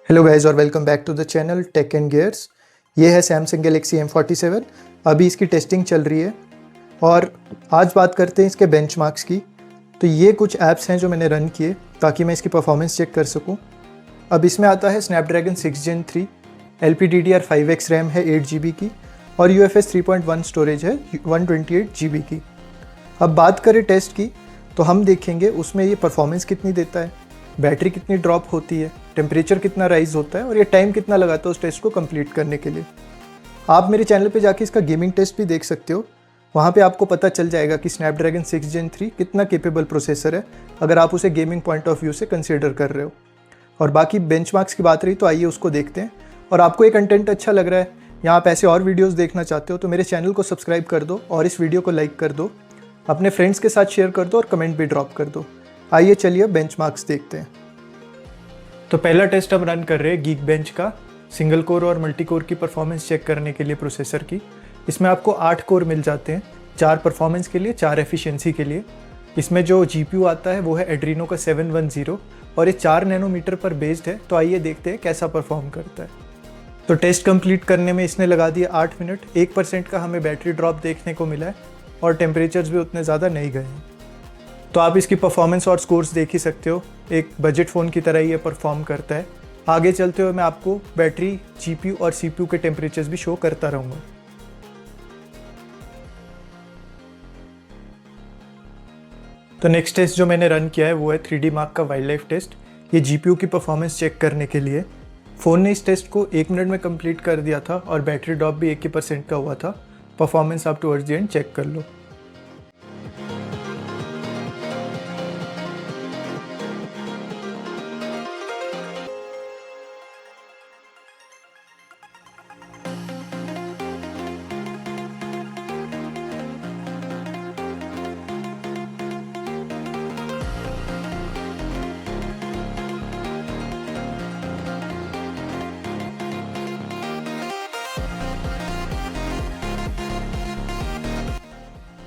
Hello guys और welcome back to the channel tech and gears. ये है Samsung Galaxy M47। अभी इसकी टेस्टिंग चल रही है और आज बात करते हैं इसके बेंचमार्क्स की। तो ये कुछ ऐप्स हैं जो मैंने रन किए ताकि मैं इसकी परफॉर्मेंस चेक कर सकूं। अब इसमें आता है स्नैपड्रैगन 6 Gen 3, LPDDR5X रैम है 8 GB की और UFS 3.1 स्टोरेज है 128 GB की। अब बात करें टेस्ट की तो हम देखेंगे उसमें ये परफॉर्मेंस कितनी देता है, बैटरी कितनी ड्रॉप होती है, टेम्परेचर कितना राइज होता है और ये टाइम कितना लगाता है उस टेस्ट को कंप्लीट करने के लिए। आप मेरे चैनल पे जाके इसका गेमिंग टेस्ट भी देख सकते हो। वहाँ पे आपको पता चल जाएगा कि स्नैपड्रैगन 6 Gen 3 कितना केपेबल प्रोसेसर है अगर आप उसे गेमिंग पॉइंट ऑफ व्यू से कंसिडर कर रहे हो। और बाकी बेंचमार्क्स की बात रही तो आइए उसको देखते हैं। और आपको ये कंटेंट अच्छा लग रहा है या आप ऐसे और वीडियोस देखना चाहते हो तो मेरे चैनल को सब्सक्राइब कर दो और इस वीडियो को लाइक कर दो, अपने फ्रेंड्स के साथ शेयर कर दो और कमेंट भी ड्रॉप कर दो। आइए चलिए बेंचमार्क्स देखते हैं। तो पहला टेस्ट हम रन कर रहे हैं गीक बेंच का, सिंगल कोर और मल्टी कोर की परफॉर्मेंस चेक करने के लिए प्रोसेसर की। इसमें आपको 8 कोर मिल जाते हैं, 4 परफॉर्मेंस के लिए, 4 एफिशिएंसी के लिए। इसमें जो GPU आता है वो है एड्रीनो का 710 और ये 4 नैनोमीटर पर बेस्ड है। तो आइए देखते हैं कैसा परफॉर्म करता है। तो टेस्ट कंप्लीट करने में इसने लगा दिया 8 मिनट। 1% का हमें बैटरी ड्रॉप देखने को मिला है और टेम्परेचर्स भी उतने ज़्यादा नहीं गए हैं। तो आप इसकी परफॉर्मेंस और स्कोर्स देख ही सकते हो, एक बजट फ़ोन की तरह ही ये परफॉर्म करता है। आगे चलते हुए मैं आपको बैटरी, GPU और CPU के टेम्परेचर्स भी शो करता रहूँगा। तो नेक्स्ट टेस्ट जो मैंने रन किया है वो है 3D मार्क का वाइल्ड लाइफ टेस्ट। ये GPU की परफॉर्मेंस चेक करने के लिए। फ़ोन ने इस टेस्ट को 1 मिनट में कंप्लीट कर दिया था और बैटरी ड्रॉप भी 1% का हुआ था। परफॉर्मेंस आप टुवर्ड्स द एंड चेक कर लो।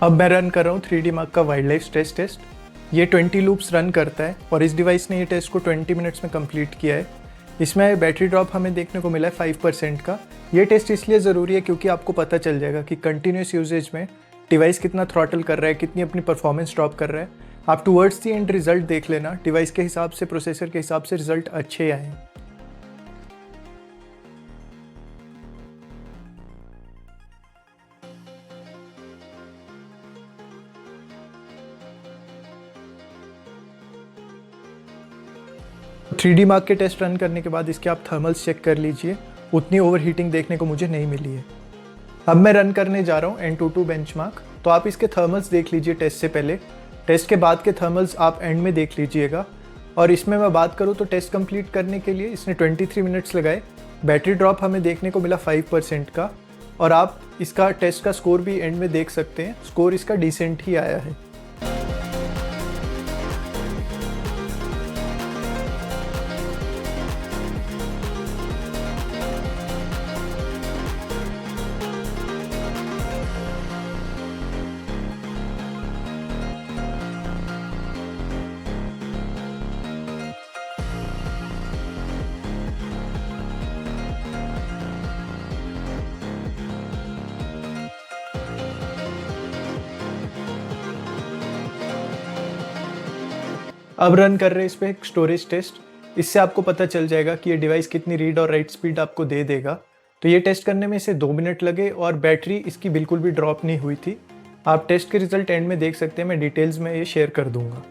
अब मैं रन कर रहा हूँ 3D मार्क का वाइल्ड लाइफ स्ट्रेस टेस्ट। ये 20 लूप्स रन करता है और इस डिवाइस ने ये टेस्ट को 20 मिनट्स में कंप्लीट किया है। इसमें बैटरी ड्रॉप हमें देखने को मिला है 5% का। ये टेस्ट इसलिए ज़रूरी है क्योंकि आपको पता चल जाएगा कि कंटिन्यूस यूजेज में डिवाइस कितना थ्रॉटल कर रहा है, कितनी अपनी परफॉर्मेंस ड्रॉप कर रहा है। आप टूवर्ड्स दी एंड रिजल्ट देख लेना, डिवाइस के हिसाब से, प्रोसेसर के हिसाब से रिजल्ट अच्छे आए हैं। थ्री डी मार्क के टेस्ट रन करने के बाद इसके आप थर्मल्स चेक कर लीजिए। उतनी ओवरहीटिंग देखने को मुझे नहीं मिली है। अब मैं रन करने जा रहा हूँ N22 बेंचमार्क। तो आप इसके थर्मल्स देख लीजिए टेस्ट से पहले, टेस्ट के बाद के थर्मल्स आप एंड में देख लीजिएगा। और इसमें मैं बात करूँ तो टेस्ट कंप्लीट करने के लिए इसने 23 मिनट्स लगाए। बैटरी ड्रॉप हमें देखने को मिला 5% का और आप इसका टेस्ट का स्कोर भी एंड में देख सकते हैं। स्कोर इसका डिसेंट ही आया है। अब रन कर रहे हैं इस पर एक स्टोरेज टेस्ट। इससे आपको पता चल जाएगा कि ये डिवाइस कितनी रीड और राइट स्पीड आपको दे देगा। तो ये टेस्ट करने में इसे 2 मिनट लगे और बैटरी इसकी बिल्कुल भी ड्रॉप नहीं हुई थी। आप टेस्ट के रिजल्ट एंड में देख सकते हैं, मैं डिटेल्स में ये शेयर कर दूंगा।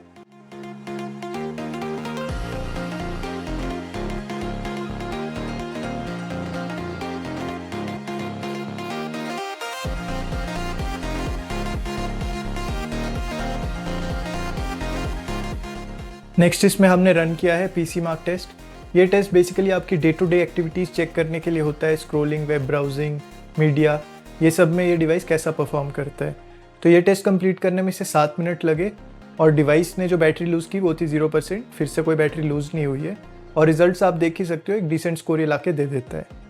नेक्स्ट इसमें हमने रन किया है PC मार्क टेस्ट। ये टेस्ट बेसिकली आपकी day to day activities check करने के लिए होता है। स्क्रोलिंग, वेब ब्राउजिंग, मीडिया, ये सब में ये डिवाइस कैसा परफॉर्म करता है। तो ये टेस्ट कंप्लीट करने में इसे 7 मिनट लगे और डिवाइस ने जो बैटरी लूज़ की वो थी 0%। फिर से कोई बैटरी लूज़ नहीं हुई है और रिजल्ट्स आप देख ही सकते हो, एक डिसेंट स्कोर ये ला के दे देता है।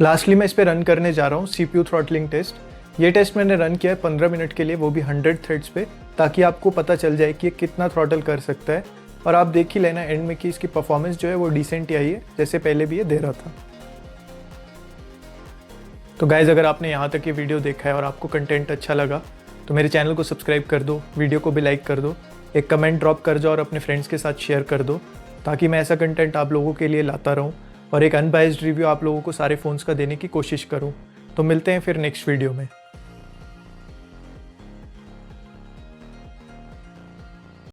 लास्टली मैं इस पर रन करने जा रहा हूँ CPU थ्रॉटलिंग टेस्ट। ये टेस्ट मैंने रन किया है 15 मिनट के लिए, वो भी 100 थ्रेड्स पे, ताकि आपको पता चल जाए कि ये कितना थ्रॉटल कर सकता है। और आप देख ही लेना एंड में कि इसकी परफॉर्मेंस जो है वो डिसेंट ही आई है, जैसे पहले भी ये दे रहा था। तो गाइज़, अगर आपने यहाँ तक ये वीडियो देखा है और आपको कंटेंट अच्छा लगा तो मेरे चैनल को सब्सक्राइब कर दो, वीडियो को भी लाइक कर दो, एक कमेंट ड्रॉप कर दो और अपने फ्रेंड्स के साथ शेयर कर दो, ताकि मैं ऐसा कंटेंट आप लोगों के लिए लाता रहूँ और एक अनबाइस्ड रिव्यू आप लोगों को सारे फ़ोन्स का देने की कोशिश करूँ। तो मिलते हैं फिर नेक्स्ट वीडियो में।